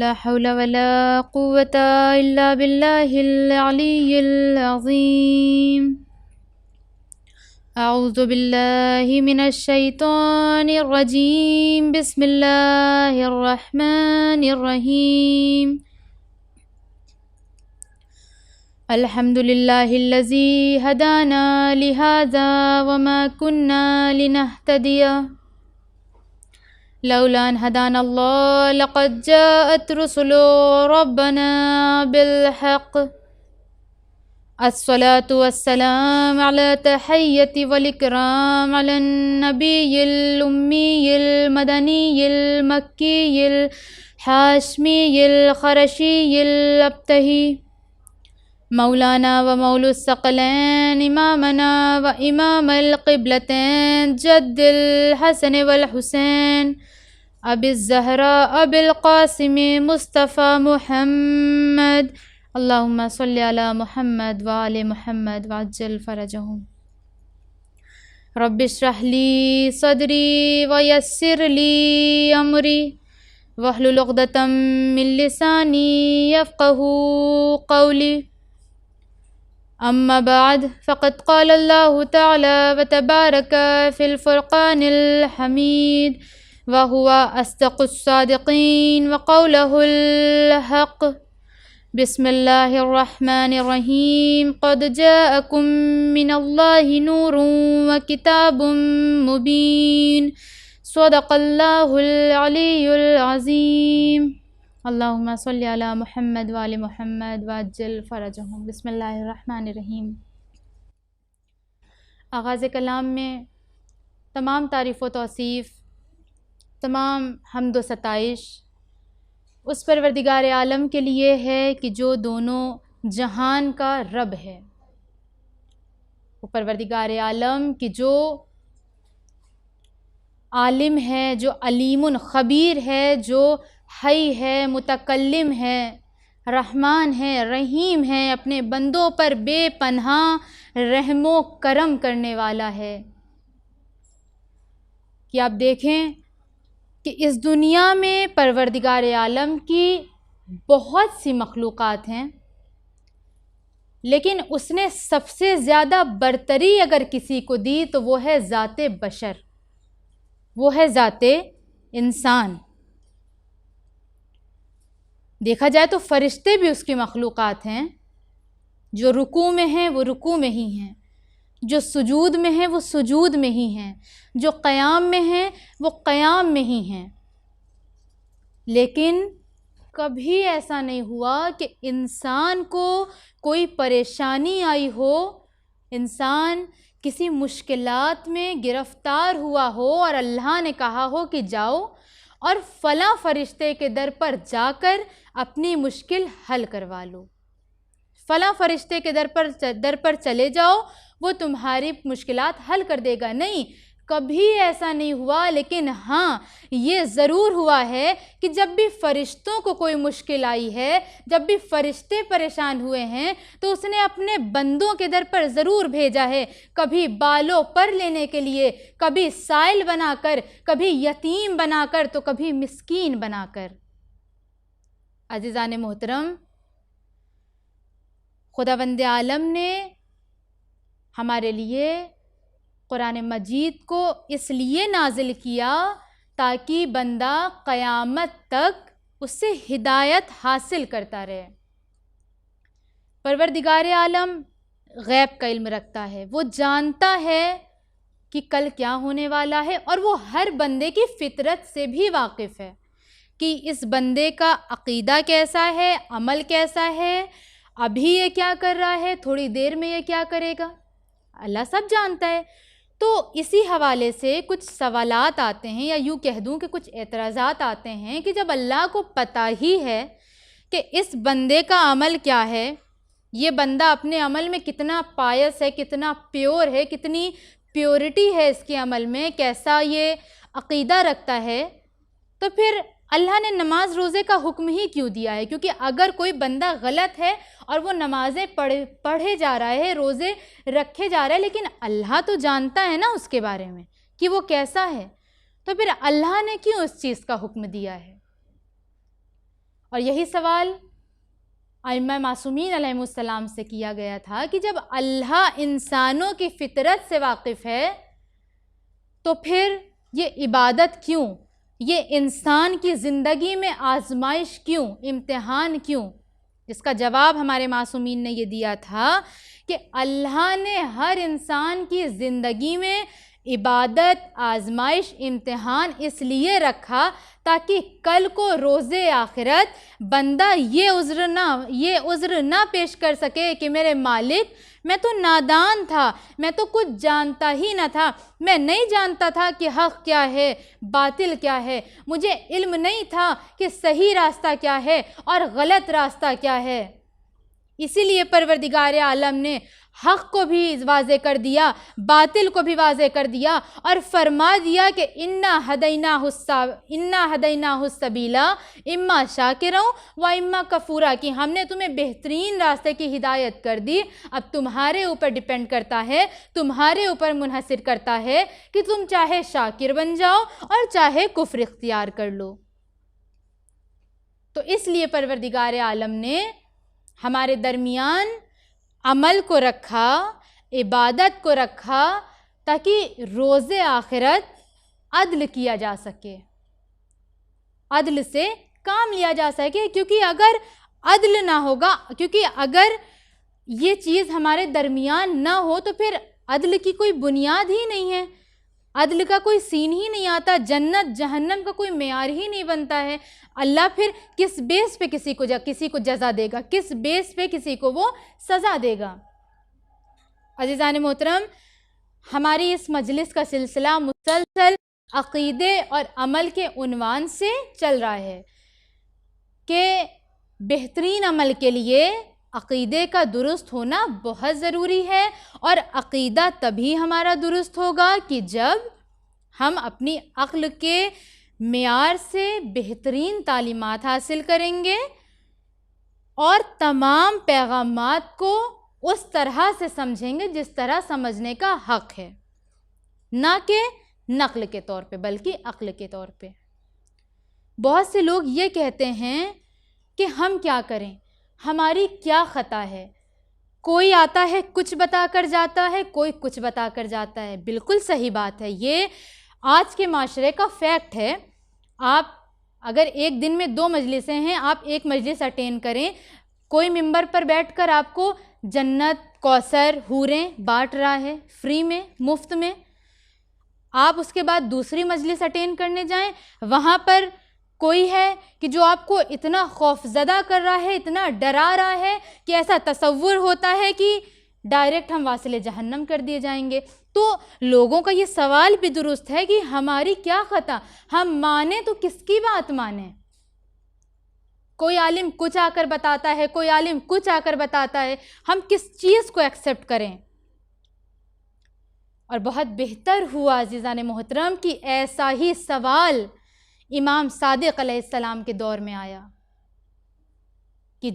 لا حول ولا قوة إلا بالله العلي العظيم. أعوذ بالله من الشيطان الرجيم. بسم الله الرحمن الرحيم. الحمد لله الذي هدانا لهذا وما كنا لنهتدي لولا أن هدانا الله لقد جاءت رسل ربنا بالحق. الصلاة والسلام على تحية والإكرام على النبي الأمي المدني المكي الحاشمي الخرشي الأبتهي مولانا ومولى الثقلين إمامنا وإمام القبلتين جد الحسن والحسين أبي الزهراء أبي القاسم مصطفى محمد. اللهم صل على محمد وآل محمد وعجل فرجهم. رب اشرح لي صدري ويسر لي أمري واحلل عقدة من لساني يفقهوا قولي. أما بعد فقد قال الله تعالى وتبارك في الفرقان الحميد وهو أصدق الصادقين وقوله الحق. بسم الله الرحمن الرحيم. قد جاءكم من الله نور وكتاب مبين. صدق الله العلي العظيم. اللہم صلی علی محمد وآل محمد وعجل فرجہم. بسم اللہ الرحمن الرحیم. آغاز کلام میں تمام تعریف و توصیف، تمام حمد و ستائش اس پروردگار عالم کے لیے ہے کہ جو دونوں جہان کا رب ہے. وہ پروردگار عالم کہ جو عالم ہے، جو علیم خبیر ہے، جو حی ہے، متکلم ہے، رحمان ہے، رحیم ہے، اپنے بندوں پر بے پناہ رحم و کرم کرنے والا ہے. کہ آپ دیکھیں کہ اس دنیا میں پروردگار عالم کی بہت سی مخلوقات ہیں، لیکن اس نے سب سے زیادہ برتری اگر کسی کو دی تو وہ ہے ذات بشر، وہ ہے ذات انسان. دیکھا جائے تو فرشتے بھی اس کی مخلوقات ہیں. جو رکوع میں ہیں وہ رکوع میں ہی ہیں، جو سجود میں ہیں وہ سجود میں ہی ہیں، جو قیام میں ہیں وہ قیام میں ہی ہیں. لیکن کبھی ایسا نہیں ہوا کہ انسان کو کوئی پریشانی آئی ہو، انسان کسی مشکلات میں گرفتار ہوا ہو اور اللہ نے کہا ہو کہ جاؤ اور فلاں فرشتے کے در پر جا کر اپنی مشکل حل کروا لو، فلاں فرشتے کے در پر چلے جاؤ، وہ تمہاری مشکلات حل کر دے گا. نہیں، کبھی ایسا نہیں ہوا. لیکن ہاں یہ ضرور ہوا ہے کہ جب بھی فرشتوں کو کوئی مشکل آئی ہے، جب بھی فرشتے پریشان ہوئے ہیں تو اس نے اپنے بندوں کے در پر ضرور بھیجا ہے، کبھی بالوں پر لینے کے لیے، کبھی سائل بنا کر، کبھی یتیم بنا کر، تو کبھی مسکین بنا کر. عزیزان محترم، خداوند عالم نے ہمارے لیے قرآن مجید کو اس لیے نازل کیا تاکہ بندہ قیامت تک اس سے ہدایت حاصل کرتا رہے. پروردگار عالم غیب کا علم رکھتا ہے، وہ جانتا ہے کہ کل کیا ہونے والا ہے، اور وہ ہر بندے کی فطرت سے بھی واقف ہے کہ اس بندے کا عقیدہ کیسا ہے، عمل کیسا ہے، ابھی یہ کیا کر رہا ہے، تھوڑی دیر میں یہ کیا کرے گا. اللہ سب جانتا ہے. تو اسی حوالے سے کچھ سوالات آتے ہیں، یا یوں کہہ دوں کہ کچھ اعتراضات آتے ہیں کہ جب اللہ کو پتہ ہی ہے کہ اس بندے کا عمل کیا ہے، یہ بندہ اپنے عمل میں کتنا پائس ہے، کتنا پیور ہے، کتنی پیورٹی ہے اس کے عمل میں، کیسا یہ عقیدہ رکھتا ہے، تو پھر اللہ نے نماز روزے کا حکم ہی کیوں دیا ہے؟ کیونکہ اگر کوئی بندہ غلط ہے اور وہ نمازیں پڑھے جا رہا ہے، روزے رکھے جا رہا ہے، لیکن اللہ تو جانتا ہے نا اس کے بارے میں کہ وہ کیسا ہے، تو پھر اللہ نے کیوں اس چیز کا حکم دیا ہے؟ اور یہی سوال ائمہ معصومین علیہم السلام سے کیا گیا تھا کہ جب اللہ انسانوں کی فطرت سے واقف ہے تو پھر یہ عبادت کیوں، یہ انسان کی زندگی میں آزمائش کیوں، امتحان کیوں؟ جس کا جواب ہمارے معصومین نے یہ دیا تھا کہ اللہ نے ہر انسان کی زندگی میں عبادت، آزمائش، امتحان اس لیے رکھا تاکہ کل کو روز آخرت بندہ یہ عذر نہ پیش کر سکے کہ میرے مالک میں تو نادان تھا، میں تو کچھ جانتا ہی نہ تھا، میں نہیں جانتا تھا کہ حق کیا ہے، باطل کیا ہے، مجھے علم نہیں تھا کہ صحیح راستہ کیا ہے اور غلط راستہ کیا ہے۔ اسی لیے پروردگار عالم نے حق کو بھی واضح کر دیا، باطل کو بھی واضح کر دیا اور فرما دیا کہ اِنَّا هَدَيْنَاهُ السَّبِيلَ اِمَّا شَاكِرًا وَإِمَّا كَفُورًا، کہ ہم نے تمہیں بہترین راستے کی ہدایت کر دی، اب تمہارے اوپر ڈیپینڈ کرتا ہے، تمہارے اوپر منحصر کرتا ہے کہ تم چاہے شاکر بن جاؤ اور چاہے کفر اختیار کر لو۔ تو اس لیے پروردگار عالم نے ہمارے درمیان عمل کو رکھا، عبادت کو رکھا، تاکہ روز آخرت عدل کیا جا سکے، عدل سے کام لیا جا سکے، کیونکہ اگر عدل نہ ہوگا، کیونکہ اگر یہ چیز ہمارے درمیان نہ ہو تو پھر عدل کی کوئی بنیاد ہی نہیں ہے، عدل کا کوئی سین ہی نہیں آتا، جنت جہنم کا کوئی معیار ہی نہیں بنتا ہے۔ اللہ پھر کس بیس پہ کسی کو جزا دے گا، کس بیس پہ کسی کو وہ سزا دے گا؟ عزیزان محترم، ہماری اس مجلس کا سلسلہ مسلسل عقیدے اور عمل کے عنوان سے چل رہا ہے کہ بہترین عمل کے لیے عقیدے کا درست ہونا بہت ضروری ہے، اور عقیدہ تبھی ہمارا درست ہوگا کہ جب ہم اپنی عقل کے معیار سے بہترین تعلیمات حاصل کریں گے اور تمام پیغامات کو اس طرح سے سمجھیں گے جس طرح سمجھنے کا حق ہے، نہ کہ نقل کے طور پہ بلکہ عقل کے طور پہ۔ بہت سے لوگ یہ کہتے ہیں کہ ہم کیا کریں، ہماری کیا خطا ہے، کوئی آتا ہے کچھ بتا کر جاتا ہے، کوئی کچھ بتا کر جاتا ہے۔ بالکل صحیح بات ہے، یہ آج کے معاشرے کا فیکٹ ہے۔ آپ اگر ایک دن میں 2 مجلسیں ہیں، آپ ایک مجلس اٹینڈ کریں، کوئی ممبر پر بیٹھ کر آپ کو جنت، کوثر، حوریں بانٹ رہا ہے فری میں، مفت میں، آپ اس کے بعد دوسری مجلس اٹینڈ کرنے جائیں، وہاں پر کوئی ہے کہ جو آپ کو اتنا خوف زدہ کر رہا ہے، اتنا ڈرا رہا ہے کہ ایسا تصور ہوتا ہے کہ ڈائریکٹ ہم واصل جہنم کر دیے جائیں گے۔ تو لوگوں کا یہ سوال بھی درست ہے کہ ہماری کیا خطا، ہم مانیں تو کس کی بات مانیں؟ کوئی عالم کچھ آ کر بتاتا ہے، کوئی عالم کچھ آ کر بتاتا ہے، ہم کس چیز کو ایکسیپٹ کریں؟ اور بہت بہتر ہوا عزیزان محترم کہ ایسا ہی سوال امام صادق علیہ السلام کے دور میں آیا، کہ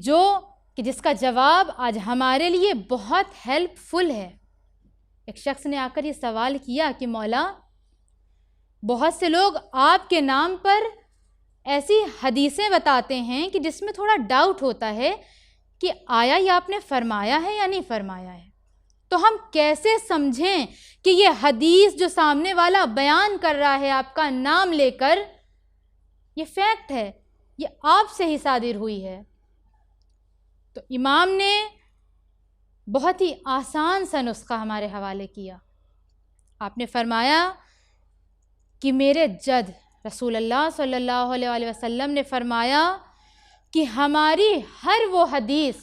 جس کا جواب آج ہمارے لیے بہت ہیلپ فل ہے۔ ایک شخص نے آ کر یہ سوال کیا کہ مولا، بہت سے لوگ آپ کے نام پر ایسی حدیثیں بتاتے ہیں کہ جس میں تھوڑا ڈاؤٹ ہوتا ہے کہ آیا یہ آپ نے فرمایا ہے یا نہیں فرمایا ہے، تو ہم کیسے سمجھیں کہ یہ حدیث جو سامنے والا بیان کر رہا ہے آپ کا نام لے کر، یہ فیکٹ ہے، یہ آپ سے ہی صادر ہوئی ہے؟ تو امام نے بہت ہی آسان سا نسخہ ہمارے حوالے کیا۔ آپ نے فرمایا کہ میرے جد رسول اللہ صلی اللہ علیہ وسلم نے فرمایا کہ ہماری ہر وہ حدیث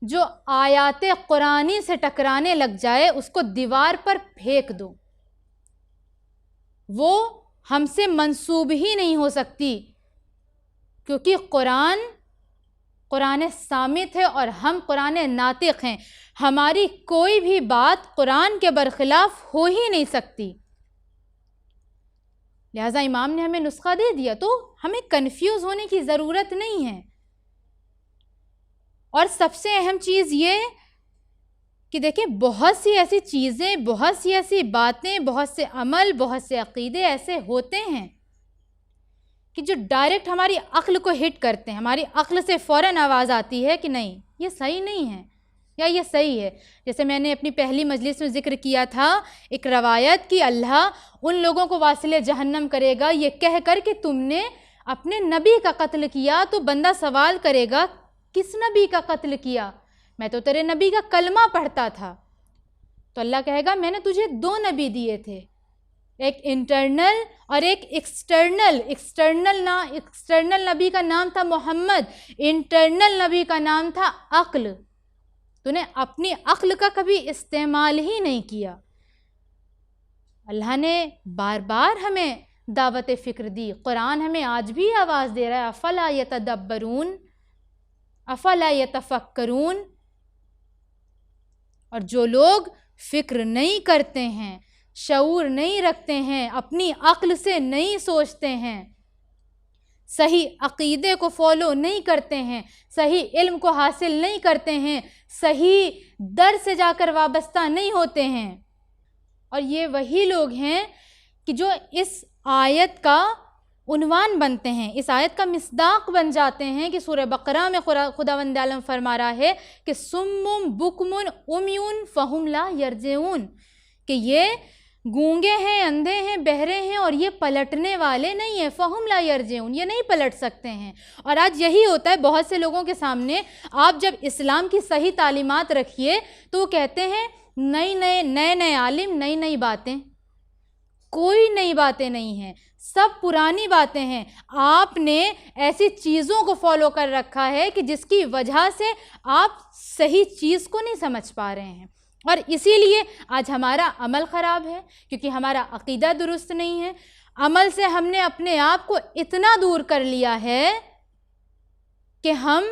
جو آیات قرآنی سے ٹکرانے لگ جائے اس کو دیوار پر پھینک دو، وہ ہم سے منسوب ہی نہیں ہو سکتی، کیونکہ قرآن صامت ہے اور ہم قرآن ناطق ہیں، ہماری کوئی بھی بات قرآن کے برخلاف ہو ہی نہیں سکتی۔ لہٰذا امام نے ہمیں نسخہ دے دیا، تو ہمیں کنفیوز ہونے کی ضرورت نہیں ہے۔ اور سب سے اہم چیز یہ کہ دیکھیں، بہت سی ایسی چیزیں، بہت سی ایسی باتیں، بہت سے عمل، بہت سے عقیدے ایسے ہوتے ہیں کہ جو ڈائریکٹ ہماری عقل کو ہٹ کرتے ہیں، ہماری عقل سے فوراً آواز آتی ہے کہ نہیں یہ صحیح نہیں ہے یا یہ صحیح ہے. جیسے میں نے اپنی پہلی مجلس میں ذکر کیا تھا ایک روایت کہ اللہ ان لوگوں کو واصل جہنم کرے گا یہ کہہ کر کہ تم نے اپنے نبی کا قتل کیا. تو بندہ سوال کرے گا کس نبی کا قتل کیا؟ میں تو تیرے نبی کا کلمہ پڑھتا تھا. تو اللہ کہے گا میں نے تجھے 2 نبی دیے تھے، ایک انٹرنل اور ایک ایکسٹرنل. ایکسٹرنل نبی کا نام تھا محمد، انٹرنل نبی کا نام تھا عقل. تو نے اپنی عقل کا کبھی استعمال ہی نہیں کیا. اللہ نے بار بار ہمیں دعوت فکر دی. قرآن ہمیں آج بھی آواز دے رہا ہے افلا یتدبرون افلا یتفکرون. اور جو لوگ فکر نہیں کرتے ہیں، شعور نہیں رکھتے ہیں، اپنی عقل سے نہیں سوچتے ہیں، صحیح عقیدے کو فالو نہیں کرتے ہیں، صحیح علم کو حاصل نہیں کرتے ہیں، صحیح در سے جا کر وابستہ نہیں ہوتے ہیں. اور یہ وہی لوگ ہیں کہ جو اس آیت کا عنوان بنتے ہیں، اس آیت کا مصداق بن جاتے ہیں کہ سورہ بقرہ میں خداوند عالم فرما رہا ہے کہ سم بکم امیون فہم لا یرجعون، کہ یہ گونگے ہیں، اندھے ہیں، بہرے ہیں اور یہ پلٹنے والے نہیں ہیں. فہم لا یرجعون، یہ نہیں پلٹ سکتے ہیں. اور آج یہی ہوتا ہے بہت سے لوگوں کے سامنے. آپ جب اسلام کی صحیح تعلیمات رکھیے تو وہ کہتے ہیں نئے عالم، نئی باتیں. کوئی نئی باتیں نہیں ہیں، سب پرانی باتیں ہیں. آپ نے ایسی چیزوں کو فالو کر رکھا ہے کہ جس کی وجہ سے آپ صحیح چیز کو نہیں سمجھ پا رہے ہیں. اور اسی لیے آج ہمارا عمل خراب ہے کیونکہ ہمارا عقیدہ درست نہیں ہے. عمل سے ہم نے اپنے آپ کو اتنا دور کر لیا ہے کہ ہم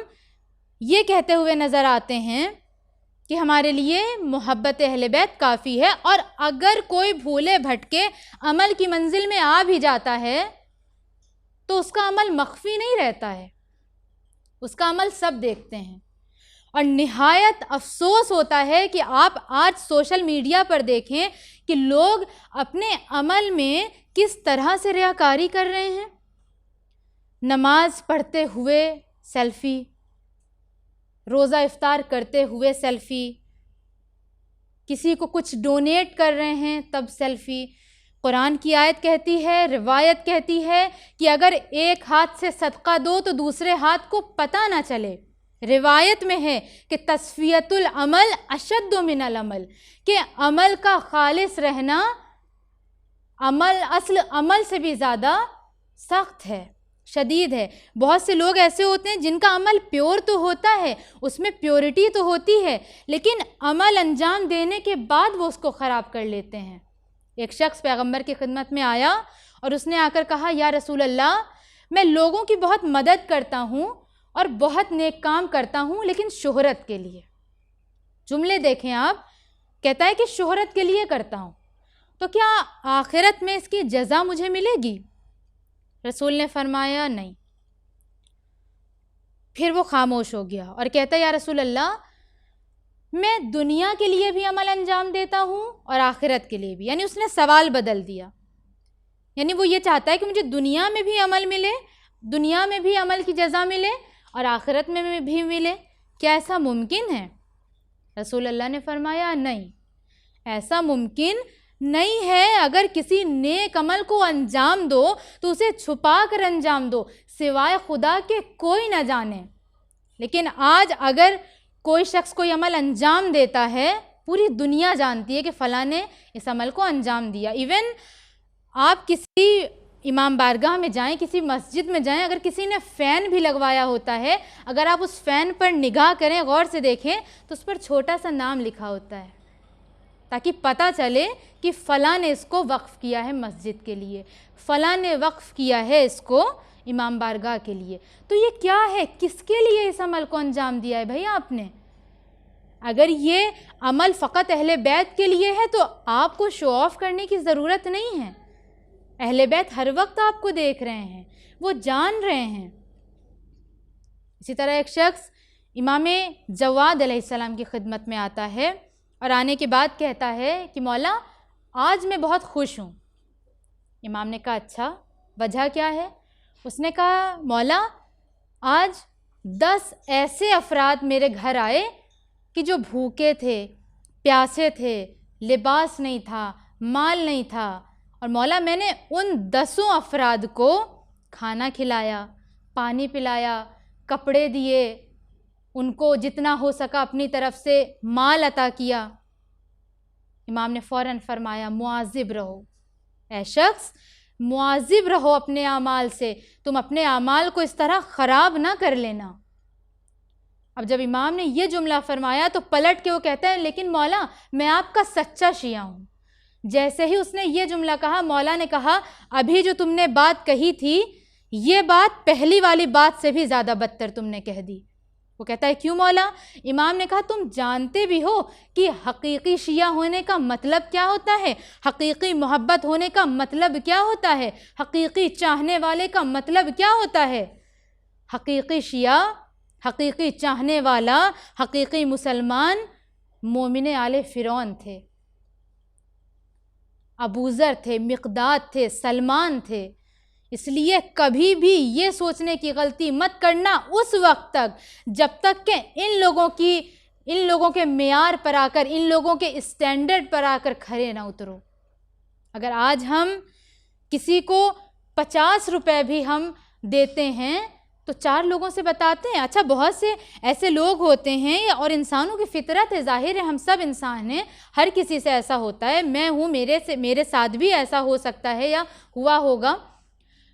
یہ کہتے ہوئے نظر آتے ہیں کہ ہمارے لیے محبت اہل بیت کافی ہے. اور اگر کوئی بھولے بھٹکے عمل کی منزل میں آ بھی جاتا ہے تو اس کا عمل مخفی نہیں رہتا ہے، اس کا عمل سب دیکھتے ہیں. اور نہایت افسوس ہوتا ہے کہ آپ آج سوشل میڈیا پر دیکھیں کہ لوگ اپنے عمل میں کس طرح سے ریاکاری کر رہے ہیں. نماز پڑھتے ہوئے سیلفی، روزہ افطار کرتے ہوئے سیلفی، کسی کو کچھ ڈونیٹ کر رہے ہیں تب سیلفی. قرآن کی آیت کہتی ہے، روایت کہتی ہے کہ اگر ایک ہاتھ سے صدقہ دو تو دوسرے ہاتھ کو پتہ نہ چلے. روایت میں ہے کہ تصفیۃ العمل اشد من العمل، کہ عمل کا خالص رہنا اصل عمل سے بھی زیادہ سخت ہے، شدید ہے. بہت سے لوگ ایسے ہوتے ہیں جن کا عمل پیور تو ہوتا ہے، اس میں پیورٹی تو ہوتی ہے، لیکن عمل انجام دینے کے بعد وہ اس کو خراب کر لیتے ہیں. ایک شخص پیغمبر کی خدمت میں آیا اور اس نے آ کر کہا یا رسول اللہ، میں لوگوں کی بہت مدد کرتا ہوں اور بہت نیک کام کرتا ہوں لیکن شہرت کے لیے. جملے دیکھیں آپ، کہتا ہے کہ شہرت کے لیے کرتا ہوں، تو کیا آخرت میں اس کی جزا مجھے ملے گی؟ رسول نے فرمایا نہیں. پھر وہ خاموش ہو گیا اور کہتا ہے یا رسول اللہ، میں دنیا کے لیے بھی عمل انجام دیتا ہوں اور آخرت کے لیے بھی. یعنی اس نے سوال بدل دیا، یعنی وہ یہ چاہتا ہے کہ مجھے دنیا میں بھی عمل ملے، دنیا میں بھی عمل کی جزا ملے اور آخرت میں بھی ملے. کیا ایسا ممکن ہے؟ رسول اللہ نے فرمایا نہیں، ایسا ممکن نہیں ہے. اگر کسی نیک عمل کو انجام دو تو اسے چھپا کر انجام دو، سوائے خدا کے کوئی نہ جانے. لیکن آج اگر کوئی شخص کوئی عمل انجام دیتا ہے، پوری دنیا جانتی ہے کہ فلاں نے اس عمل کو انجام دیا. ایون آپ کسی امام بارگاہ میں جائیں، کسی مسجد میں جائیں، اگر کسی نے فین بھی لگوایا ہوتا ہے، اگر آپ اس فین پر نگاہ کریں، غور سے دیکھیں تو اس پر چھوٹا سا نام لکھا ہوتا ہے تاکہ پتہ چلے کہ فلاں نے اس کو وقف کیا ہے مسجد کے لیے، فلاں نے وقف کیا ہے اس کو امام بارگاہ کے لیے. تو یہ کیا ہے؟ کس کے لیے اس عمل کو انجام دیا ہے بھائی آپ نے؟ اگر یہ عمل فقط اہل بیت کے لیے ہے تو آپ کو شو آف کرنے کی ضرورت نہیں ہے. اہل بیت ہر وقت آپ کو دیکھ رہے ہیں، وہ جان رہے ہیں. اسی طرح ایک شخص امام جواد علیہ السلام کی خدمت میں آتا ہے اور آنے کے بعد کہتا ہے کہ مولا آج میں بہت خوش ہوں. امام نے کہا اچھا، وجہ کیا ہے؟ اس نے کہا مولا آج 10 ایسے افراد میرے گھر آئے کہ جو بھوکے تھے، پیاسے تھے، لباس نہیں تھا، مال نہیں تھا، اور مولا میں نے ان 10 افراد کو کھانا کھلایا، پانی پلایا، کپڑے دیے، ان کو جتنا ہو سکا اپنی طرف سے مال عطا کیا۔ امام نے فوراً فرمایا مواظب رہو، اے شخص مواظب رہو اپنے اعمال سے، تم اپنے اعمال کو اس طرح خراب نہ کر لینا۔ اب جب امام نے یہ جملہ فرمایا تو پلٹ کے وہ کہتا ہے لیکن مولا میں آپ کا سچا شیعہ ہوں۔ جیسے ہی اس نے یہ جملہ کہا، مولا نے کہا ابھی جو تم نے بات کہی تھی یہ بات پہلی والی بات سے بھی زیادہ بدتر تم نے کہہ دی۔ وہ کہتا ہے کیوں مولا؟ امام نے کہا تم جانتے بھی ہو کہ حقیقی شیعہ ہونے کا مطلب کیا ہوتا ہے، حقیقی محبت ہونے کا مطلب کیا ہوتا ہے، حقیقی چاہنے والے کا مطلب کیا ہوتا ہے۔ حقیقی شیعہ، حقیقی چاہنے والا، حقیقی مسلمان مومن آل فرعون تھے، ابوذر تھے، مقداد تھے، سلمان تھے۔ اس لیے کبھی بھی یہ سوچنے کی غلطی مت کرنا اس وقت تک جب تک کہ ان لوگوں کے معیار پر آ کر، ان لوگوں کے اسٹینڈرڈ پر آ کر کھڑے نہ اترو۔ اگر آج ہم کسی کو 50 روپے بھی ہم دیتے ہیں تو 4 لوگوں سے بتاتے ہیں، اچھا بہت سے ایسے لوگ ہوتے ہیں اور انسانوں کی فطرت ہے، ظاہر ہے ہم سب انسان ہیں، ہر کسی سے ایسا ہوتا ہے، میں ہوں، میرے ساتھ بھی ایسا ہو سکتا ہے یا ہوا ہوگا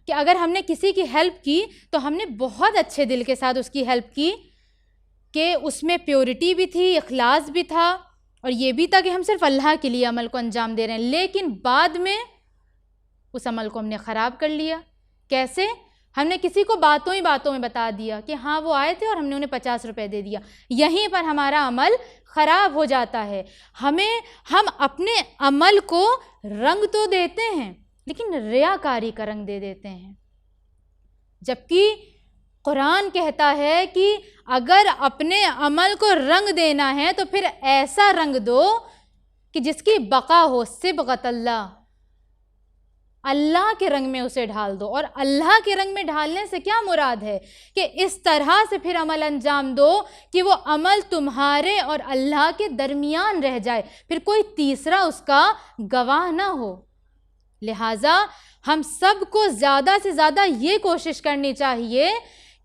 کہ اگر ہم نے کسی کی ہیلپ کی تو ہم نے بہت اچھے دل کے ساتھ اس کی ہیلپ کی کہ اس میں پیورٹی بھی تھی، اخلاص بھی تھا، اور یہ بھی تھا کہ ہم صرف اللہ کے لیے عمل کو انجام دے رہے ہیں، لیکن بعد میں اس عمل کو ہم نے خراب کر لیا۔ کیسے؟ ہم نے کسی کو باتوں ہی باتوں میں بتا دیا کہ ہاں وہ آئے تھے اور ہم نے انہیں 50 روپے دے دیا، یہیں پر ہمارا عمل خراب ہو جاتا ہے۔ ہم اپنے عمل کو رنگ تو دیتے ہیں لیکن ریاکاری کا رنگ دے دیتے ہیں، جبکہ قرآن کہتا ہے کہ اگر اپنے عمل کو رنگ دینا ہے تو پھر ایسا رنگ دو کہ جس کی بقا ہو، صبغت اللہ، اللہ کے رنگ میں اسے ڈھال دو۔ اور اللہ کے رنگ میں ڈھالنے سے کیا مراد ہے کہ اس طرح سے پھر عمل انجام دو کہ وہ عمل تمہارے اور اللہ کے درمیان رہ جائے، پھر کوئی تیسرا اس کا گواہ نہ ہو۔ لہٰذا ہم سب کو زیادہ سے زیادہ یہ کوشش کرنی چاہیے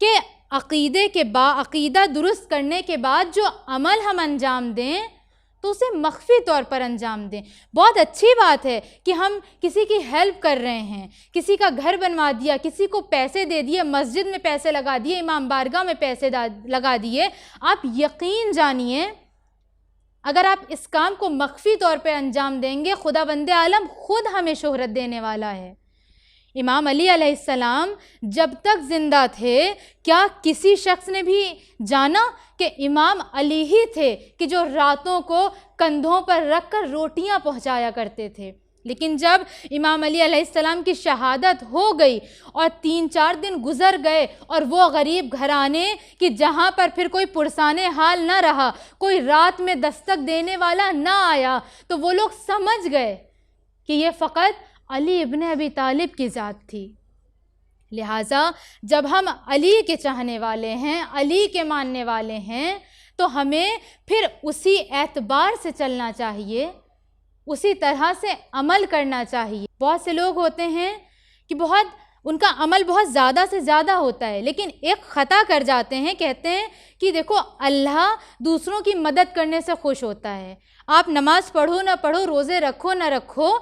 کہ عقیدہ درست کرنے کے بعد جو عمل ہم انجام دیں تو اسے مخفی طور پر انجام دیں۔ بہت اچھی بات ہے کہ ہم کسی کی ہیلپ کر رہے ہیں، کسی کا گھر بنوا دیا، کسی کو پیسے دے دیے، مسجد میں پیسے لگا دیے، امام بارگاہ میں پیسے لگا دیے۔ آپ یقین جانیے اگر آپ اس کام کو مخفی طور پہ انجام دیں گے، خدا بند عالم خود ہمیں شہرت دینے والا ہے۔ امام علی علیہ السلام جب تک زندہ تھے کیا کسی شخص نے بھی جانا کہ امام علی ہی تھے کہ جو راتوں کو کندھوں پر رکھ کر روٹیاں پہنچایا کرتے تھے؟ لیکن جب امام علی علیہ السلام کی شہادت ہو گئی اور 3-4 دن گزر گئے اور وہ غریب گھرانے کہ جہاں پر پھر کوئی پرسان حال نہ رہا، کوئی رات میں دستک دینے والا نہ آیا، تو وہ لوگ سمجھ گئے کہ یہ فقط علی ابن ابی طالب کی ذات تھی۔ لہٰذا جب ہم علی کے چاہنے والے ہیں، علی کے ماننے والے ہیں، تو ہمیں پھر اسی اعتبار سے چلنا چاہیے، اسی طرح سے عمل کرنا چاہیے۔ بہت سے لوگ ہوتے ہیں کہ ان کا عمل بہت زیادہ سے زیادہ ہوتا ہے، لیکن ایک خطا کر جاتے ہیں، کہتے ہیں کہ دیکھو اللہ دوسروں کی مدد کرنے سے خوش ہوتا ہے، آپ نماز پڑھو نہ پڑھو، روزے رکھو نہ رکھو،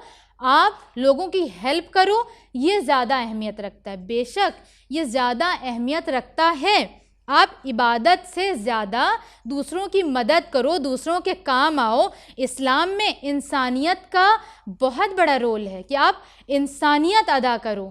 آپ لوگوں کی ہیلپ کرو، یہ زیادہ اہمیت رکھتا ہے۔ بے شک یہ زیادہ اہمیت رکھتا ہے، آپ عبادت سے زیادہ دوسروں کی مدد کرو، دوسروں کے کام آؤ۔ اسلام میں انسانیت کا بہت بڑا رول ہے کہ آپ انسانیت ادا کرو،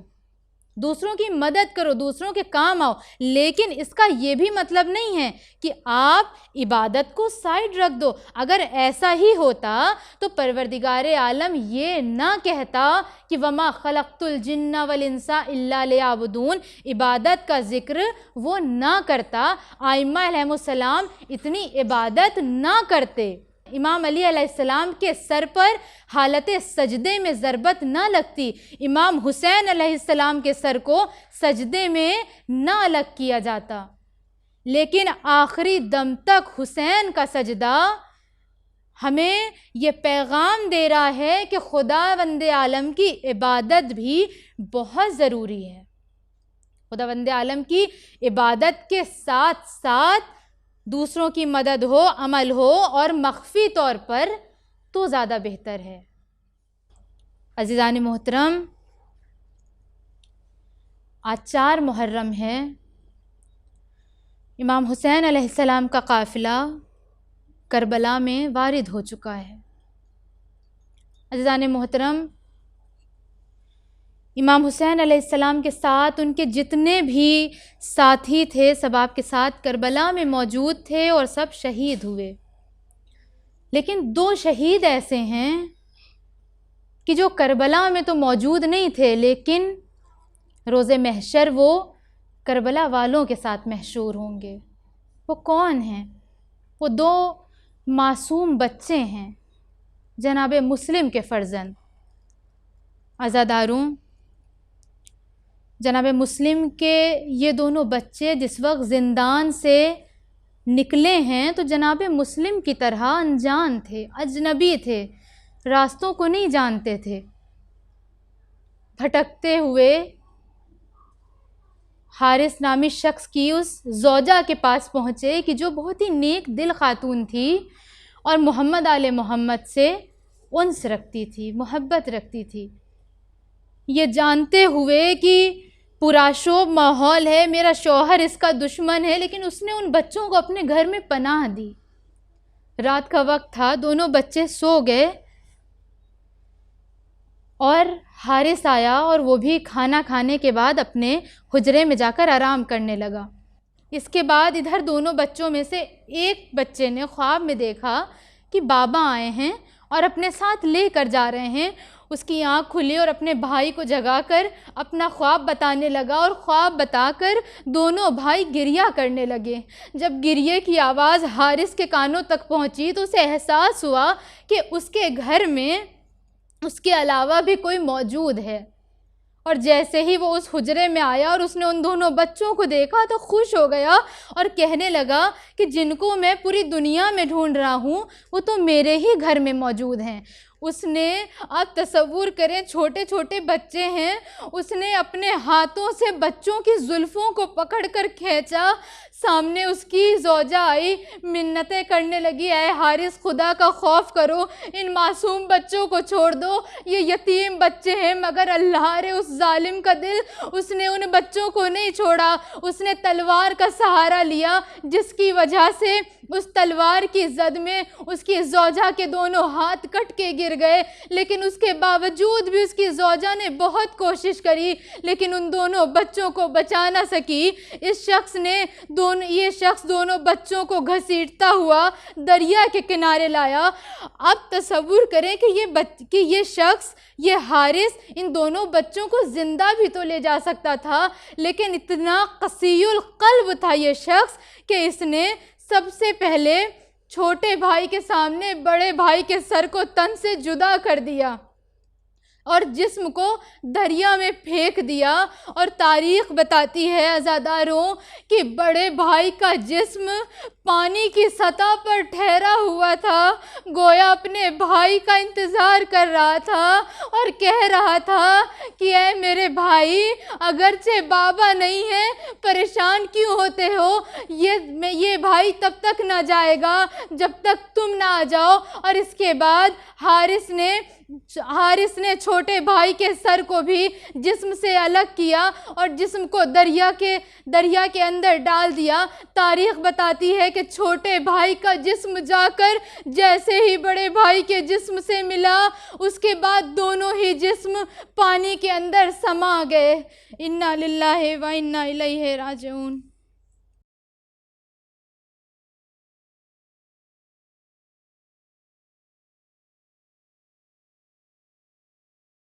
دوسروں کی مدد کرو، دوسروں کے کام آؤ، لیکن اس کا یہ بھی مطلب نہیں ہے کہ آپ عبادت کو سائیڈ رکھ دو۔ اگر ایسا ہی ہوتا تو پروردگار عالم یہ نہ کہتا کہ وَمَا خَلَقْتُ الْجِنَّ وَالْإِنسَ إِلَّا لِيَعْبُدُونَ، عبادت کا ذکر وہ نہ کرتا، ائمہ علیہم السلام اتنی عبادت نہ کرتے، امام علی علیہ السلام کے سر پر حالت سجدے میں ضربت نہ لگتی، امام حسین علیہ السلام کے سر کو سجدے میں نہ الگ کیا جاتا، لیکن آخری دم تک حسین کا سجدہ ہمیں یہ پیغام دے رہا ہے کہ خداوند عالم کی عبادت بھی بہت ضروری ہے۔ خداوند عالم کی عبادت کے ساتھ ساتھ دوسروں کی مدد ہو، عمل ہو اور مخفی طور پر تو زیادہ بہتر ہے۔ عزیزان محترم، آج 4 محرم ہے، امام حسین علیہ السلام کا قافلہ کربلا میں وارد ہو چکا ہے۔ عزیزان محترم، امام حسین علیہ السلام کے ساتھ ان کے جتنے بھی ساتھی تھے سب آپ کے ساتھ کربلا میں موجود تھے اور سب شہید ہوئے، لیکن 2 شہید ایسے ہیں کہ جو کربلا میں تو موجود نہیں تھے، لیکن روز محشر وہ کربلا والوں کے ساتھ محشور ہوں گے۔ وہ کون ہیں؟ وہ 2 معصوم بچے ہیں، جناب مسلم کے فرزند۔ عزاداروں، جناب مسلم کے یہ دونوں بچے جس وقت زندان سے نکلے ہیں تو جناب مسلم کی طرح انجان تھے، اجنبی تھے، راستوں کو نہیں جانتے تھے۔ بھٹکتے ہوئے حارث نامی شخص کی اس زوجہ کے پاس پہنچے کہ جو بہت ہی نیک دل خاتون تھی اور محمد آل محمد سے انس رکھتی تھی، محبت رکھتی تھی۔ یہ جانتے ہوئے کہ پرآشوب ماحول ہے، میرا شوہر اس کا دشمن ہے، لیکن اس نے ان بچوں کو اپنے گھر میں پناہ دی۔ رات کا وقت تھا، دونوں بچے سو گئے اور حارث آیا اور وہ بھی کھانا کھانے کے بعد اپنے حجرے میں جا کر آرام کرنے لگا۔ اس کے بعد ادھر دونوں بچوں میں سے ایک بچے نے خواب میں دیکھا کہ بابا آئے ہیں اور اپنے ساتھ لے کر جا رہے ہیں۔ اس کی آنکھ کھلی اور اپنے بھائی کو جگا کر اپنا خواب بتانے لگا اور خواب بتا کر دونوں بھائی گریہ کرنے لگے۔ جب گریے کی آواز حارث کے کانوں تک پہنچی تو اسے احساس ہوا کہ اس کے گھر میں اس کے علاوہ بھی کوئی موجود ہے، اور جیسے ہی وہ اس حجرے میں آیا اور اس نے ان دونوں بچوں کو دیکھا تو خوش ہو گیا اور کہنے لگا کہ جن کو میں پوری دنیا میں ڈھونڈ رہا ہوں وہ تو میرے ہی گھر میں موجود ہیں۔ اس نے، آپ تصور کریں، چھوٹے چھوٹے بچے ہیں، اس نے اپنے ہاتھوں سے بچوں کی زلفوں کو پکڑ کر کھینچا۔ سامنے اس کی زوجہ آئی، منتیں کرنے لگی، اے حارث خدا کا خوف کرو، ان معصوم بچوں کو چھوڑ دو، یہ یتیم بچے ہیں۔ مگر اللہ رے، اس ظالم کا دل، اس نے ان بچوں کو نہیں چھوڑا، اس نے تلوار کا سہارا لیا، جس کی وجہ سے اس تلوار کی زد میں اس کی زوجہ کے دونوں ہاتھ کٹ کے گر گئے، لیکن اس کے باوجود بھی اس کی زوجہ نے بہت کوشش کری، لیکن ان دونوں بچوں کو بچا نہ سکی۔ یہ شخص دونوں بچوں کو گھسیٹتا ہوا دریا کے کنارے لایا۔ اب تصور کریں کہ یہ شخص، یہ حارث، ان دونوں بچوں کو زندہ بھی تو لے جا سکتا تھا، لیکن اتنا قسی القلب تھا یہ شخص کہ اس نے سب سے پہلے چھوٹے بھائی کے سامنے بڑے بھائی کے سر کو تن سے جدا کر دیا اور جسم کو دریا میں پھینک دیا۔ اور تاریخ بتاتی ہے عزاداروں کہ بڑے بھائی کا جسم پانی کی سطح پر ٹھہرا ہوا تھا، گویا اپنے بھائی کا انتظار کر رہا تھا اور کہہ رہا تھا کہ اے میرے بھائی، اگرچہ بابا نہیں ہے، پریشان کیوں ہوتے ہو، یہ بھائی تب تک نہ جائے گا جب تک تم نہ آ جاؤ۔ اور اس کے بعد حارث نے چھوٹے بھائی کے سر کو بھی جسم سے الگ کیا اور جسم کو دریا کے اندر ڈال دیا۔ تاریخ بتاتی ہے کہ چھوٹے بھائی کا جسم جا کر جیسے ہی بڑے بھائی کے جسم سے ملا، اس کے بعد دونوں ہی جسم پانی کے اندر سما گئے۔ انا للہ و انا الیہ راجعون۔